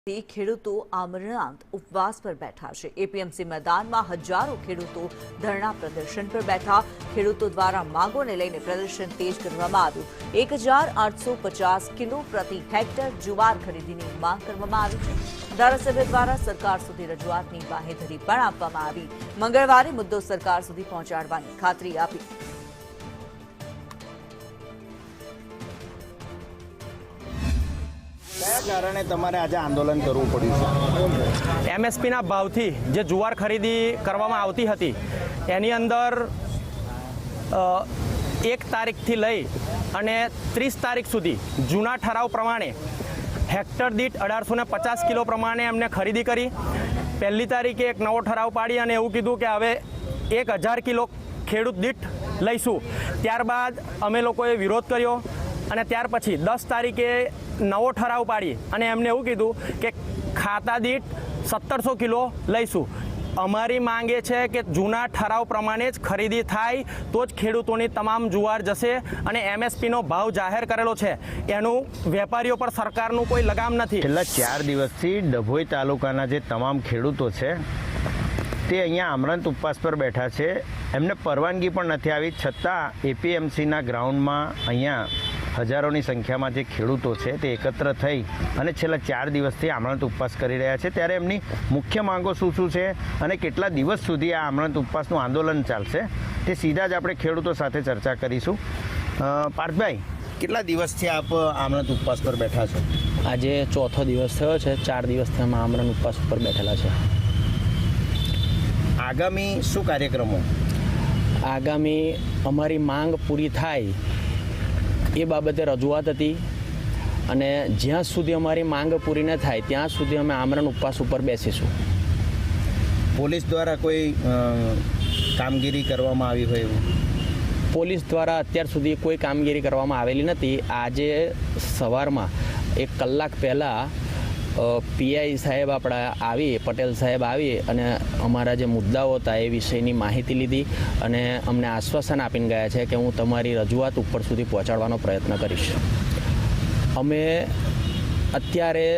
ખેડૂતો આમરણાંત ઉપવાસ પર બેઠા છે। એપીએમસી મેદાનમાં હજારો ખેડૂતો ધરણા પ્રદર્શન પર બેઠા। ખેડૂતો દ્વારા માંગોને લઈને પ્રદર્શન તેજ કરવામાં આવ્યું। 1850 કિલો પ્રતિ હેક્ટર જુવાર ખરીદીની માંગ કરવામાં આવી છે। ધારાસભ્ય દ્વારા સરકાર સુધી રજૂઆતની બાહેધરી પણ આપવામાં આવી। મંગળવારે મુદ્દો સરકાર સુધી પહોંચાડવાની ખાતરી આપી। કારણે તમારે આજે આંદોલન કરવું પડ્યું છે? એમએસપીના ભાવથી જે જુવાર ખરીદી કરવામાં આવતી હતી એની અંદર 1 તારીખથી લઈ અને 30 તારીખ સુધી જૂના ઠરાવ પ્રમાણે હેક્ટર દીઠ 1850 કિલો પ્રમાણે એમને ખરીદી કરી। પહેલી તારીખે એક નવો ઠરાવ પાડી અને એવું કીધું કે હવે 1000 કિલો ખેડૂત દીઠ લઈશું। ત્યારબાદ અમે લોકોએ વિરોધ કર્યો અને ત્યાર પછી 10 તારીખે નવો ઠરાવ પાડી અને એમને એવું કીધું કે ખાતા દીઠ 1700 કિલો લઈશું। અમારી માંગ એ છે કે જૂના ઠરાવ પ્રમાણે જ ખરીદી થાય તો જ ખેડૂતોની તમામ જુવાર જશે અને એમએસપીનો ભાવ જાહેર કરેલો છે એનું વેપારીઓ પર સરકારનું કોઈ લગામ નથી। છેલ્લા 4 દિવસથી ડભોઈ તાલુકાના જે તમામ ખેડૂતો છે તે અહીંયા આમરણાંત ઉપવાસ પર બેઠા છે। એમને પરવાનગી પણ નથી આવી, છતાં એપીએમસીના ગ્રાઉન્ડમાં અહીંયા હજારોની સંખ્યામાં જે ખેડૂતો છે તે એકત્ર થઈ અને છેલ્લા 4 દિવસથી આમરણાંત ઉપવાસ કરી રહ્યા છે। ત્યારે એમની મુખ્ય માંગો શું છે અને કેટલા દિવસ સુધી આ આમરણાંત ઉપવાસનું આંદોલન ચાલશે તે સીધા જ આપણે ખેડૂતો સાથે ચર્ચા કરીશું। પાર્થભાઈ, કેટલા દિવસથી આપ આમરણાંત ઉપવાસ પર બેઠા છો? આજે ચોથો દિવસ થયો છે। 4 દિવસથી અમે આમરણાંત ઉપવાસ ઉપર બેઠેલા છે। આગામી શું કાર્યક્રમો? આગામી અમારી માંગ પૂરી થાય એ બાબતે રજૂઆત હતી અને જ્યાં સુધી અમારી માંગ પૂરી ન થાય ત્યાં સુધી અમે આમરણાંત ઉપવાસ ઉપર બેસીશું। પોલીસ દ્વારા કોઈ કામગીરી કરવામાં આવી હોય એવું? પોલીસ દ્વારા અત્યાર સુધી કોઈ કામગીરી કરવામાં આવેલી નથી। આજે સવારમાં 1 કલાક પહેલાં પીઆઈ સાહેબ આપણા આવી, પટેલ સાહેબ આવી અને અમારા જે મુદ્દાઓ હતા એ વિષયની માહિતી લીધી અને અમને આશ્વાસન આપીને ગયા છે કે હું તમારી રજૂઆત ઉપર સુધી પહોંચાડવાનો પ્રયત્ન કરીશ। અમે અત્યારે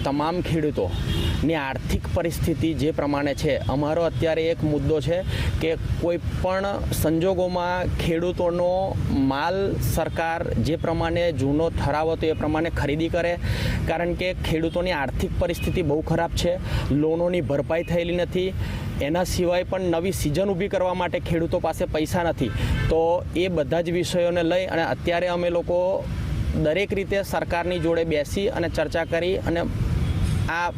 તમામ ખેડૂતોની આર્થિક પરિસ્થિતિ જે પ્રમાણે છે, અમારો અત્યારે એક મુદ્દો છે કે કોઈ પણ સંજોગોમાં ખેડૂતોનો માલ સરકાર જે પ્રમાણે જૂનો ઠરાવ હતો એ પ્રમાણે ખરીદી કરે, કારણ કે ખેડૂતોની આર્થિક પરિસ્થિતિ બહુ ખરાબ છે। લોનોની ભરપાઈ થયેલી નથી, એના સિવાય પણ નવી સિઝન ઊભી કરવા માટે ખેડૂતો પાસે પૈસા નથી। તો એ બધા જ વિષયોને લઈ અને અત્યારે અમે લોકો દરેક રીતે સરકારની જોડે બેસી અને ચર્ચા કરી અને આ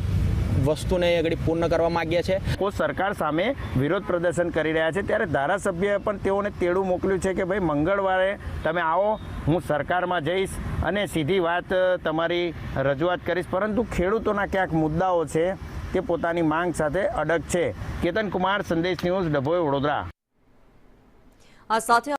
વસ્તુને આગળ પૂર્ણ કરવા માગીએ છીએ। કોઈ સરકાર સામે વિરોધ પ્રદર્શન કરી રહ્યા છે ત્યારે ધારાસભ્યએ પણ તેઓને તેડું મોકલ્યું છે કે ભાઈ મંગળવારે તમે આવો, હું સરકારમાં જઈશ અને સીધી વાત તમારી રજૂઆત કરીશ, પરંતુ ખેડૂતોના ક્યાંક મુદ્દાઓ છે તે પોતાની માંગ સાથે અડગ છે। કેતન કુમાર, સંદેશ ન્યૂઝ, ડભોઈ, વડોદરા। આ સાથે